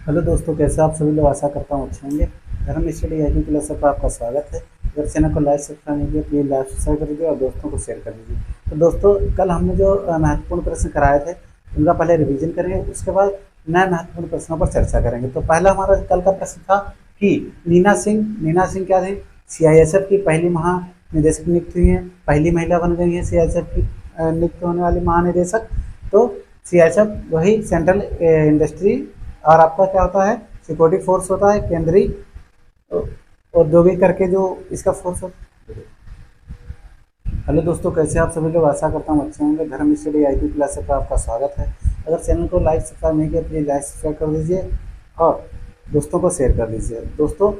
Hello दोस्तों, कैसे आप सभी लोग? आशा करता हूँ अच्छे होंगे। धर्म स्टडी आईटी क्लास पर आपका स्वागत है। अगर चैनल को लाइक सब्सक्राइब नहीं किया प्लीज़ लाइक सब्सक्राइब कर दीजिए और दोस्तों को शेयर कर दीजिए। तो दोस्तों, कल हमने जो महत्वपूर्ण प्रश्न कराए थे उनका पहले रिवीजन करेंगे, उसके बाद नए महत्वपूर्ण प्रश्नों पर चर्चा करेंगे। तो पहला हमारा कल का प्रश्न था कि नीना सिंह क्या थी? सीआईएसएफ की पहली महानिदेशक नियुक्त हुई हैं, पहली महिला बन गई हैं सीआईएसएफ की नियुक्त होने वाली महानिदेशक। तो सीआईएसएफ वही सेंट्रल इंडस्ट्री और आपका क्या होता है, सिक्योरिटी फोर्स होता है, केंद्रीय औद्योगिक करके जो इसका फोर्स होता है। हेलो दोस्तों, कैसे आप सभी लोग? आशा करता हूँ अच्छे होंगे। धर्म स्टडी आईटी क्लास पर आपका स्वागत है। अगर चैनल को लाइक सब्सक्राइब नहीं किया प्लीज़ लाइक सब्सक्राइब कर दीजिए और दोस्तों को शेयर कर दीजिए। दोस्तों,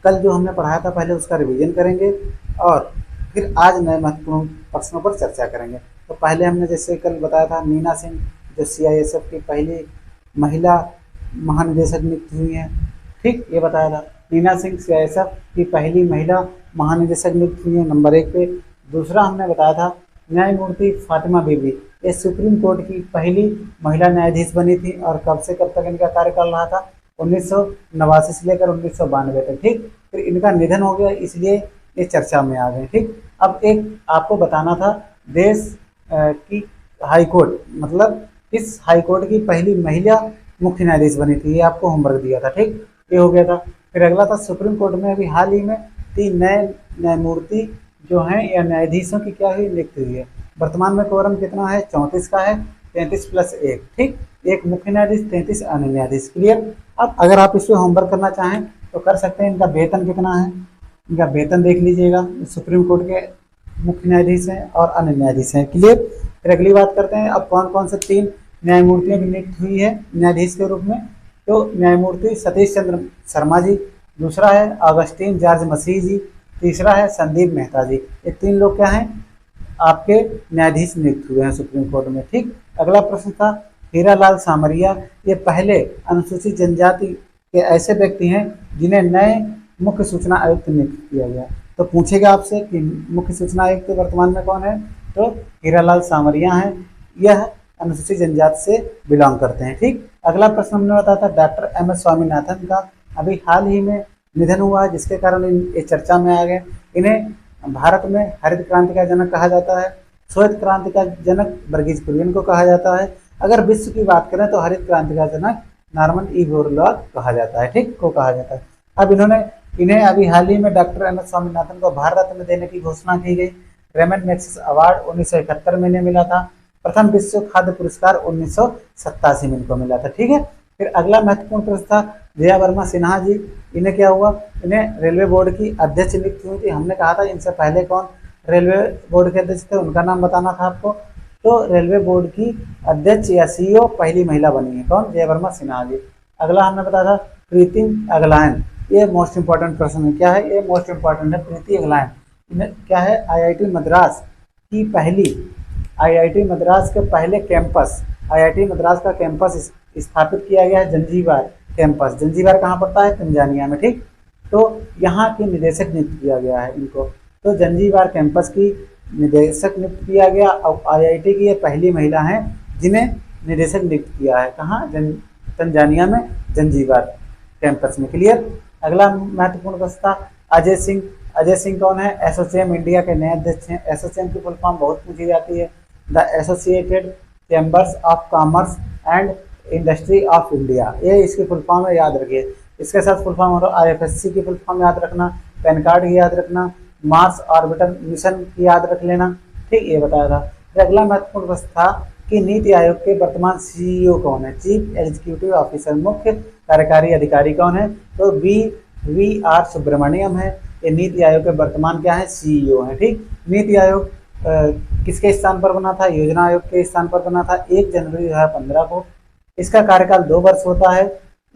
कल जो हमने पढ़ाया था पहले उसका रिवीजन करेंगे और फिर आज नए महत्वपूर्ण प्रश्नों पर चर्चा करेंगे। तो पहले हमने जैसे कल बताया था, नीना सिंह जो सीआईएसएफ की पहली महिला महानिदेशक नियुक्त हुई हैं, ठीक ये बताया था। नीना सिंह सीआईएसएफ की पहली महिला महानिदेशक नियुक्त हुई है नंबर 1 पे। दूसरा हमने बताया था न्यायमूर्ति फातिमा बीबी, ये सुप्रीम कोर्ट की पहली महिला न्यायाधीश बनी थी और कब से कब तक इनका कार्यकाल रहा था? 1989 से लेकर 1992 तक, ठीक। फिर इनका निधन हो गया, इसलिए ये चर्चा में आ गए, ठीक। अब एक आपको बताना था देश की हाईकोर्ट, मतलब इस हाईकोर्ट की पहली महिला मुख्य न्यायाधीश बनी थी, ये आपको होमवर्क दिया था, ठीक। ये हो गया था। फिर अगला था सुप्रीम कोर्ट में अभी हाल ही में 3 नए न्यायमूर्ति जो हैं या न्यायाधीशों की क्या हुई, नियुक्त हुई है। वर्तमान में कोरम कितना है? 34 का है, 33 + 1, ठीक। एक मुख्य न्यायाधीश, 33 अन्य न्यायाधीश, क्लियर। अब अगर आप इस पर होमवर्क करना चाहें तो कर सकते हैं। इनका वेतन कितना है, इनका वेतन देख लीजिएगा। सुप्रीम कोर्ट के मुख्य न्यायाधीश हैं और अन्य न्यायाधीश हैं, क्लियर। फिर अगली बात करते हैं, अब कौन कौन से 3 न्यायमूर्तियों की नियुक्त हुई है न्यायाधीश के रूप में। तो न्यायमूर्ति सतीश चंद्र शर्मा जी, दूसरा है ऑगस्टीन जॉर्ज मसीह जी, तीसरा है संदीप मेहता जी। ये 3 लोग क्या हैं, आपके न्यायाधीश नियुक्त हुए हैं सुप्रीम कोर्ट में, ठीक। अगला प्रश्न था हीरालाल सामरिया, ये पहले अनुसूचित जनजाति के ऐसे व्यक्ति हैं जिन्हें नए मुख्य सूचना आयुक्त नियुक्त किया गया। तो पूछेगा आपसे कि मुख्य सूचना आयुक्त वर्तमान में कौन है, तो हीरालाल सामरिया हैं। यह अनुसूचित जनजाति से बिलोंग करते हैं, ठीक। अगला प्रश्न हमने बताया था डॉक्टर एम.एस. स्वामीनाथन का अभी हाल ही में निधन हुआ है, जिसके कारण ये चर्चा में आ गए। इन्हें भारत में हरित क्रांति का जनक कहा जाता है, श्वेत क्रांति का जनक वर्गीज कुरियन को कहा जाता है। अगर विश्व की बात करें तो हरित क्रांति का जनक नॉर्मन ई बोरलॉग कहा जाता है, ठीक, को कहा जाता है। अब इन्हें अभी हाल ही में डॉक्टर एम.एस. स्वामीनाथन को भारत रत्न देने की घोषणा की गई। रेमन मैग्सेसे अवार्ड 1971 में इन्हें मिला था। प्रथम विश्व खाद्य पुरस्कार 1987 में इनको मिला था, ठीक है। फिर अगला महत्वपूर्ण प्रश्न था जया वर्मा सिन्हा जी, इन्हें क्या हुआ? इन्हें रेलवे बोर्ड की अध्यक्ष नियुक्त हुई थी। हमने कहा था इनसे पहले कौन रेलवे बोर्ड के अध्यक्ष थे, उनका नाम बताना था आपको। तो रेलवे बोर्ड की अध्यक्ष या सीईओ पहली महिला बनी है, कौन? जया वर्मा सिन्हा जी। अगला हमने बताया था प्रीति अगलायन, ये मोस्ट इंपॉर्टेंट प्रश्न है। क्या है ये? मोस्ट इंपॉर्टेंट है। प्रीति अगलायन इन्हें क्या है? आईआईटी मद्रास की पहली, आईआईटी मद्रास के पहले कैंपस, आईआईटी मद्रास का कैंपस स्थापित किया गया है जंजीबार कैंपस। जंजीबार कहाँ पड़ता है? तंजानिया में, ठीक। तो यहाँ की निदेशक नियुक्त किया गया है इनको। तो जंजीबार कैंपस की निदेशक नियुक्त किया गया और आईआईटी की ये पहली महिला हैं जिन्हें निदेशक नियुक्त किया है। कहाँ? तंजानिया में जंजीबार कैंपस में, क्लियर। अगला महत्वपूर्ण प्रश्न था अजय सिंह। अजय सिंह कौन है? एसोचैम इंडिया के नए अध्यक्ष हैं। एसोचैम की फुल फॉर्म बहुत पूछी जाती है, the associated chambers of commerce and industry of India, ये इसकी फुल फॉर्म है, याद रखिए। इसके साथ फुल फॉर्म और आईएफएससी की फुल फॉर्म याद रखना, पैन कार्ड की याद रखना, मार्स ऑर्बिटर मिशन की याद रख लेना, ठीक, ये बताया था। फिर अगला महत्वपूर्ण प्रश्न था कि नीति आयोग के वर्तमान सीईओ कौन है? चीफ एग्जीक्यूटिव ऑफिसर, मुख्य कार्यकारी अधिकारी कौन है? तो वी आर सुब्रमण्यम है। ये नीति आयोग के वर्तमान क्या है? सीईओ है, ठीक। नीति आयोग किसके स्थान पर बना था? योजना आयोग के स्थान पर बना था 1 जनवरी 2015 को। इसका कार्यकाल 2 वर्ष होता है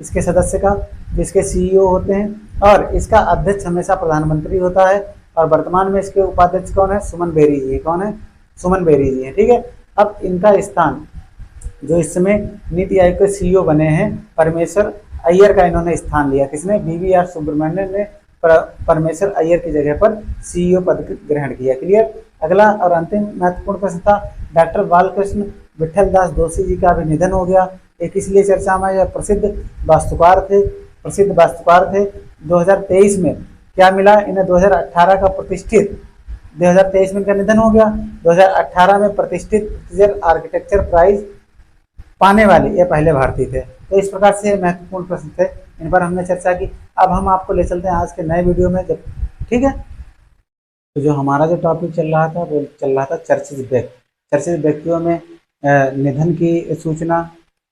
इसके सदस्य का, जिसके सीईओ होते हैं, और इसका अध्यक्ष हमेशा प्रधानमंत्री होता है। और वर्तमान में इसके उपाध्यक्ष कौन है? सुमन बेरी जी। कौन है? सुमन बेरी जी हैं, ठीक है। अब इनका स्थान जो इस समय नीति आयोग के सीईओ बने हैं, परमेश्वर अय्यर का इन्होंने स्थान लिया। किसने? वी.आर. सुब्रमण्यम ने परमेश्वर अय्यर की जगह पर सीईओ पद ग्रहण किया, क्लियर। अगला और अंतिम महत्वपूर्ण प्रश्न था डॉक्टर बालकृष्ण विठल दास दोषी जी का भी निधन हो गया। एक इसलिए चर्चा में, यह प्रसिद्ध वास्तुकार थे। 2023 में क्या मिला इन्हें, 2018 का प्रतिष्ठित, 2023 में इनका निधन हो गया, 2018 में प्रतिष्ठित आर्किटेक्चर प्राइज पाने वाले ये पहले भारतीय थे। तो इस प्रकार से महत्वपूर्ण प्रश्न थे, इन पर हमने चर्चा की। अब हम आपको ले चलते हैं आज के नए वीडियो में, जब ठीक है। तो जो हमारा जो टॉपिक चल रहा था वो चल रहा था चर्चित व्यक्ति, चर्चित व्यक्तियों में निधन की सूचना,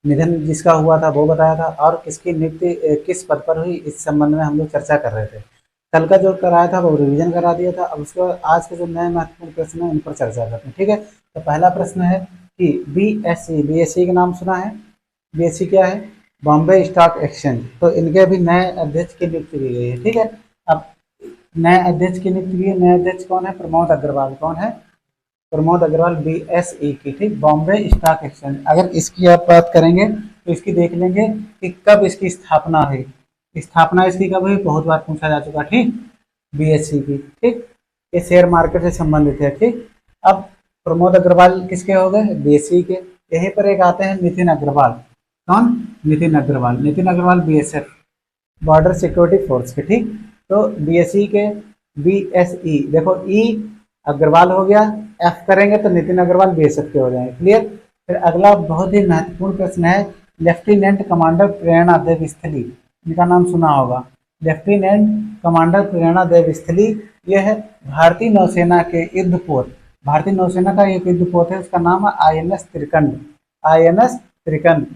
निधन जिसका हुआ था वो बताया था, और किसकी नियुक्ति किस पद पर हुई, इस संबंध में हम लोग चर्चा कर रहे थे। कल का जो कराया था वो रिवीजन करा दिया था। अब उसके बाद आज के जो नए महत्वपूर्ण प्रश्न है उन पर चर्चा करते हैं, ठीक है। तो पहला प्रश्न है कि बीएसई का नाम सुना है? बीएसई क्या है? Bombay stock exchange. तो इनके भी नए अध्यक्ष की नियुक्ति की गई है, ठीक है। अब नए अध्यक्ष की नियुक्ति की, नए अध्यक्ष कौन है? प्रमोद अग्रवाल। कौन है? प्रमोद अग्रवाल, बीएसई की, ठीक, बॉम्बे स्टॉक एक्सचेंज। अगर इसकी आप बात करेंगे तो इसकी देख लेंगे कि कब इसकी स्थापना हुई। स्थापना इसकी कब हुई? बहुत बार पूछा जा चुका, ठीक, बीएसई की, ठीक। ये शेयर मार्केट से संबंधित है, ठीक। अब प्रमोद अग्रवाल किसके हो गए? बीएसई के। यहीं पर एक आते हैं नितिन अग्रवाल। कौन? Nitin Agarwal. Nitin Agarwal BSF, border security force के, ठीक। तो बीएसई के, बीएसई देखो, ई अग्रवाल हो गया, एफ करेंगे तो नितिन अग्रवाल बीएसएफ के हो जाएंगे, क्लियर। फिर अगला बहुत ही महत्वपूर्ण प्रश्न है, लेफ्टिनेंट कमांडर प्रेरणा देव स्थली, इनका नाम सुना होगा। लेफ्टिनेंट कमांडर प्रेरणा देव स्थली, यह है भारतीय नौसेना के युद्धपोत, भारतीय नौसेना का एक युद्धपोत है, उसका नाम है आईएनएस त्रिकंड। आईएनएस त्रिकंड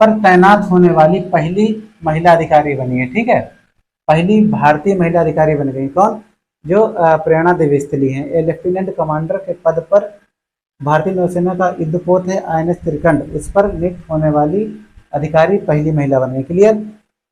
पर तैनात होने वाली पहली महिला अधिकारी बनी है, ठीक है। पहली भारतीय महिला अधिकारी बन गई, कौन? जो प्रेरणा देवी स्थली हैं। ये लेफ्टिनेंट कमांडर के पद पर भारतीय नौसेना का युद्धपोत है आईएनएस त्रिकंड, उस पर नियुक्त होने वाली अधिकारी पहली महिला बन गई, क्लियर।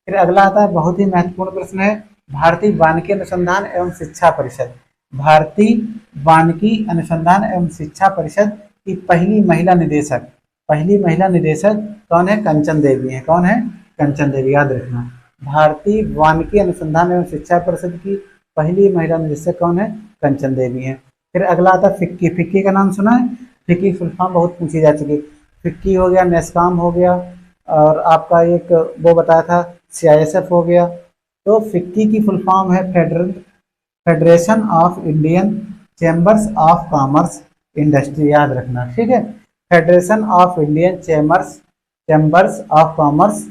फिर अगला आता है बहुत ही महत्वपूर्ण प्रश्न है, भारतीय वानिकी अनुसंधान एवं शिक्षा परिषद। भारतीय वानिकी अनुसंधान एवं शिक्षा परिषद की पहली महिला निदेशक, पहली महिला निदेशक कौन है? कंचन देवी है। कौन है? कंचन देवी, याद रखना। भारतीय वानिकी अनुसंधान एवं शिक्षा परिषद की पहली महिला निदेशक कौन है? कंचन देवी है। फिर अगला आता है फिक्की। फिक्की का नाम सुना है? फिक्की फुल फॉर्म बहुत पूछी जा चुकी। फिक्की हो गया, नेस्कॉम हो गया, और आपका एक वो बताया था सीआईएसएफ हो गया। तो फिक्की की फुल फॉर्म है federation of Indian chambers of commerce industry, याद रखना, ठीक है। Federation of Indian chambers of commerce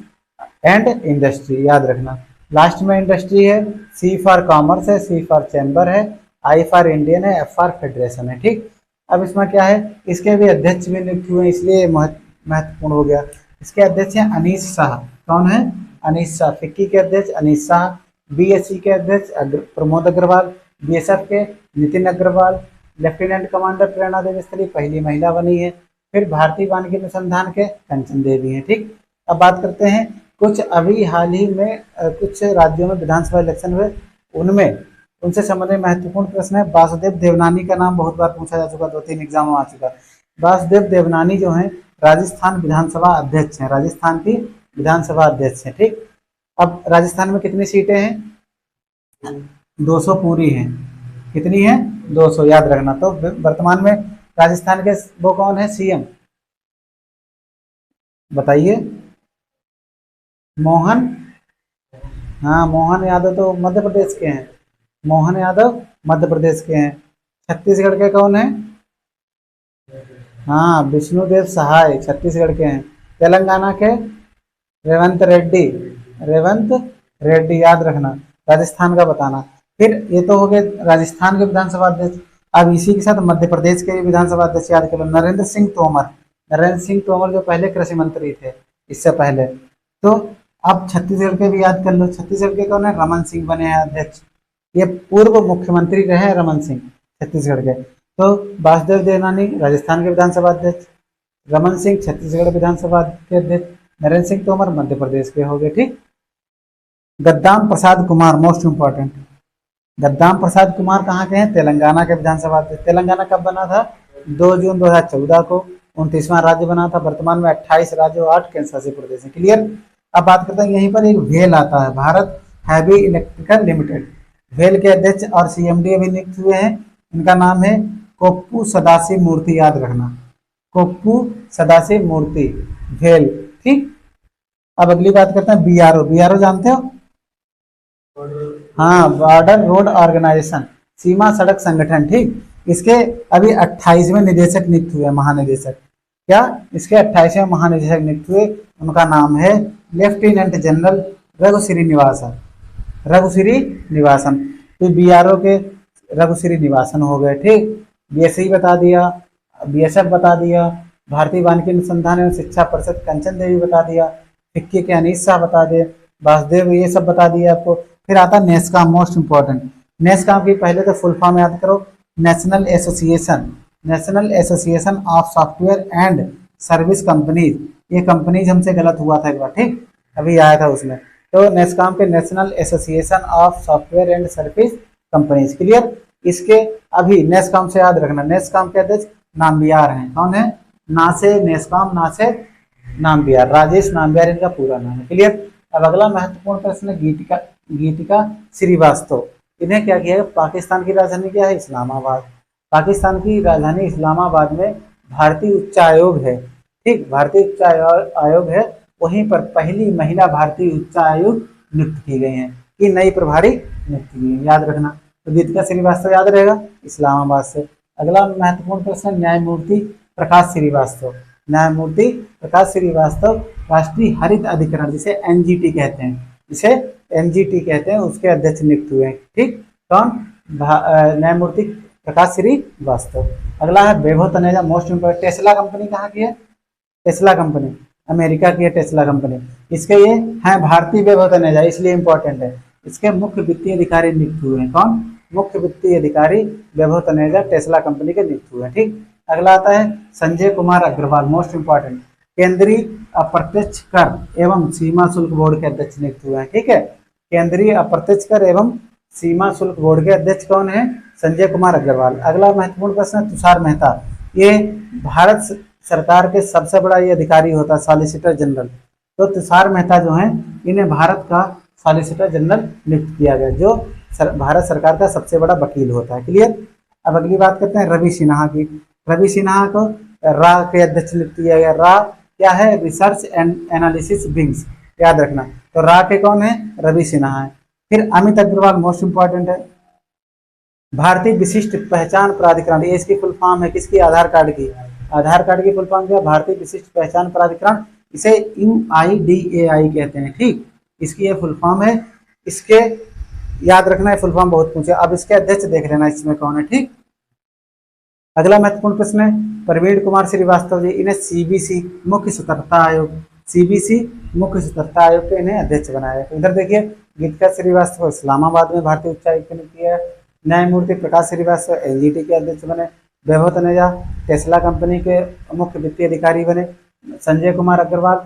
and industry, याद रखना। लास्ट में इंडस्ट्री है, सी फॉर कॉमर्स है, सी फॉर चैम्बर है, आई फॉर इंडियन है, एफ फॉर फेडरेशन है, ठीक। अब इसमें क्या है, इसके भी अध्यक्ष भी नियुक्त हुए, इसलिए महत्वपूर्ण हो गया। इसके अध्यक्ष हैं अनीश शाह। कौन है? अनीश शाह। फिक्की के अध्यक्ष अनीश शाह, बीएसई के अध्यक्ष प्रमोद अग्रवाल, बीएसएफ के नितिन अग्रवाल, लेफ्टिनेंट कमांडर प्रेरणा देवी स्थली पहली महिला बनी है। फिर भारतीय वानिकी अनुसंधान के कंचन देवी है, ठीक। अब बात करते हैं कुछ अभी हाल ही में कुछ राज्यों में विधानसभा इलेक्शन हुए, उनमें उनसे संबंधित महत्वपूर्ण प्रश्न है। वासुदेव देवनानी का नाम बहुत बार पूछा जा चुका, 2-3 एग्जाम में आ चुका। वासुदेव देवनानी जो है राजस्थान विधानसभा अध्यक्ष हैं, राजस्थान की विधानसभा अध्यक्ष हैं, ठीक। अब राजस्थान में कितनी सीटें हैं? 200 पूरी हैं। कितनी है? 200, याद रखना। तो वर्तमान में राजस्थान के वो कौन है सीएम, बताइए? मोहन, हाँ, मोहन यादव तो मध्य प्रदेश के हैं, मोहन यादव मध्य प्रदेश के हैं। छत्तीसगढ़ के कौन है? हाँ, विष्णुदेव सहाय छत्तीसगढ़ के हैं। तेलंगाना के रेवंत रेड्डी, रेवंत रेड्डी, याद रखना। राजस्थान का बताना। फिर ये तो हो गए राजस्थान के विधानसभा अध्यक्ष। अब इसी के साथ मध्य प्रदेश के विधानसभा अध्यक्ष याद करो, नरेंद्र सिंह तोमर। नरेंद्र सिंह तोमर जो पहले कृषि मंत्री थे इससे पहले। तो अब छत्तीसगढ़ के भी याद कर लो। छत्तीसगढ़ के कौन है? रमन सिंह बने हैं अध्यक्ष। ये पूर्व मुख्यमंत्री रहे रमन सिंह छत्तीसगढ़ के। तो वासुदेव देवनानी राजस्थान के विधानसभा अध्यक्ष, रमन सिंह छत्तीसगढ़ विधानसभा के अध्यक्ष, नरेंद्र सिंह तोमर मध्य प्रदेश के हो गए, ठीक। गद्दाम प्रसाद कुमार, मोस्ट इंपॉर्टेंट। गद्दाम प्रसाद कुमार कहाँ के हैं? तेलंगाना के विधानसभा अध्यक्ष। तेलंगाना कब बना था? 2 जून 2014 को 29वां राज्य बना था। वर्तमान में 28 राज्य और 8 केंद्र शासित प्रदेश है, क्लियर। अब बात करते हैं, यहीं पर एक भेल आता है, भारत हैवी इलेक्ट्रिकल लिमिटेड। भेल के अध्यक्ष और सीएमडी भी नियुक्त हुए हैं। इनका नाम है कोप्पू सदाशिव मूर्ति, याद रखना। कोप्पू सदाशिव मूर्ति, भेल। ठीक। अब अगली बात करते हैं बीआरओ। बीआरओ जानते हो? हाँ, बॉर्डर रोड ऑर्गेनाइजेशन, सीमा सड़क संगठन, ठीक। इसके अभी 28वें निदेशक नियुक्त हुए, महानिदेशक। क्या? इसके 28वें महानिदेशक नियुक्त हुए, उनका नाम है लेफ्टिनेंट जनरल रघु श्रीनिवासन। रघु श्रीनिवासन। तो बीआरओ के रघु श्रीनिवासन हो गए, ठीक। बीएसई बता दिया, बीएसएफ बता दिया, भारतीय वानिकी अनुसंधान एवं शिक्षा परिषद कंचन देवी बता दिया, फिक्की के अनीस शाह बता दिए, वासुदेव, ये सब बता दिया आपको। फिर आता है नेस्कॉम, मोस्ट इंपॉर्टेंट। नेस्कॉम की पहले तो फुल फॉर्म याद करो, national association, national association of software and service companies. ये कंपनीज हमसे गलत हुआ था एक बार, ठीक, अभी आया था उसमें। तो नेस्कॉम के national association of software and service companies, clear. इसके अभी नेस्कॉम से याद रखना, नेस्कॉम के अध्यक्ष नाम्बियार हैं। कौन है? नासे नेस्कॉम, नासे नाम्बियार, राजेश नाम्बियार इनका पूरा नाम है, क्लियर। अब अगला महत्वपूर्ण प्रश्न है गीतिका, गीतिका श्रीवास्तव। इन्हें क्या किया है? पाकिस्तान की राजधानी क्या है? इस्लामाबाद। पाकिस्तान की राजधानी इस्लामाबाद में भारतीय उच्चायोग है, ठीक, भारतीय उच्चायोग है। वहीं पर पहली महिला भारतीय उच्चायुक्त नियुक्त की गई हैं, कि नई प्रभारी नियुक्त की गई, याद रखना। तो गीतिका श्रीवास्तव याद रहेगा, इस्लामाबाद से। अगला महत्वपूर्ण प्रश्न, न्यायमूर्ति प्रकाश श्रीवास्तव। न्यायमूर्ति प्रकाश श्रीवास्तव राष्ट्रीय हरित अधिकरण, जिसे एनजीटी कहते हैं, जिसे एनजीटी कहते हैं, उसके अध्यक्ष नियुक्त हुए हैं, ठीक। कौन? न्यायमूर्ति प्रकाश श्रीवास्तव। अगला है Vaibhav Taneja, most important. Tesla company कहाँ की है? टेस्ला कंपनी अमेरिका की है, टेस्ला कंपनी। इसके ये हैं भारतीय वैभव तनेजा, इसलिए इंपॉर्टेंट है। इसके मुख्य वित्तीय अधिकारी नियुक्त हुए हैं। कौन? मुख्य वित्तीय अधिकारी वैभव तनेजा टेस्ला कंपनी के नियुक्त हुए हैं, ठीक। अगला आता है संजय कुमार अग्रवाल, मोस्ट इंपॉर्टेंट, केंद्रीय अप्रत्यक्ष कर एवं सीमा शुल्क बोर्ड के अध्यक्ष नियुक्त हुए हैं, ठीक है। केंद्रीय अप्रत्यक्ष कर एवं सीमा शुल्क बोर्ड के अध्यक्ष कौन है? संजय कुमार अग्रवाल। अगला महत्वपूर्ण प्रश्न है तुषार मेहता। ये भारत सरकार के सबसे बड़ा ये अधिकारी होता है, सॉलिसिटर जनरल। तो तुषार मेहता जो हैं, इन्हें भारत का सॉलिसिटर जनरल नियुक्त किया गया, जो भारत सरकार का सबसे बड़ा वकील होता है, क्लियर। अब अगली बात करते हैं रवि सिन्हा की। रवि सिन्हा को रा के अध्यक्ष नियुक्त किया गया। रा क्या है? रिसर्च एंड एनालिसिस विंग्स, याद रखना। तो रा के कौन है? रवि सिन्हा है। फिर अमित अग्रवाल, मोस्ट इंपॉर्टेंट है, भारतीय विशिष्ट पहचान प्राधिकरण। ये इसकी फुल फॉर्म है किसकी? आधार कार्ड की। आधार कार्ड की फुल फॉर्म क्या? भारतीय विशिष्ट पहचान प्राधिकरण, इसे UIDAI कहते हैं, ठीक। इसकी ये फुल फॉर्म है। इसके याद रखना है, फुल फॉर्म बहुत पूछे। अब इसके अध्यक्ष देख लेना इसमें कौन है, ठीक। अगला महत्वपूर्ण प्रश्न है प्रवीण कुमार श्रीवास्तव जी, इन्हें CBC मुख्य सतर्कता आयोग, CBC मुख्य सतर्कता आयोग के इन्हें अध्यक्ष बनाया है। तो इधर देखिए, गीतिका श्रीवास्तव इस्लामाबाद में भारतीय उच्चायुक्त ने किया है। न्यायमूर्ति प्रकाश श्रीवास्तव एनजीटी के अध्यक्ष बने। वैभव तनेजा टेस्ला कंपनी के मुख्य वित्तीय अधिकारी बने। संजय कुमार अग्रवाल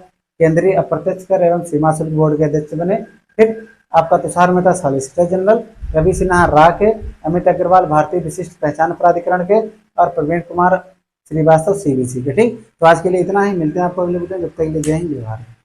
केंद्रीय अप्रत्यक्ष कर एवं सीमा शुल्क बोर्ड के अध्यक्ष बने। फिर आपका तुषार मेहता सॉलिसिटर जनरल, रवि सिन्हा रा के, अमित अग्रवाल भारतीय विशिष्ट पहचान प्राधिकरण के, और प्रवीण कुमार श्रीवास्तव CBC के, ठीक। तो आज के लिए इतना ही, मिलते हैं आपको अगले वीडियो में। जब तक के लिए जय हिंद, जय भारत।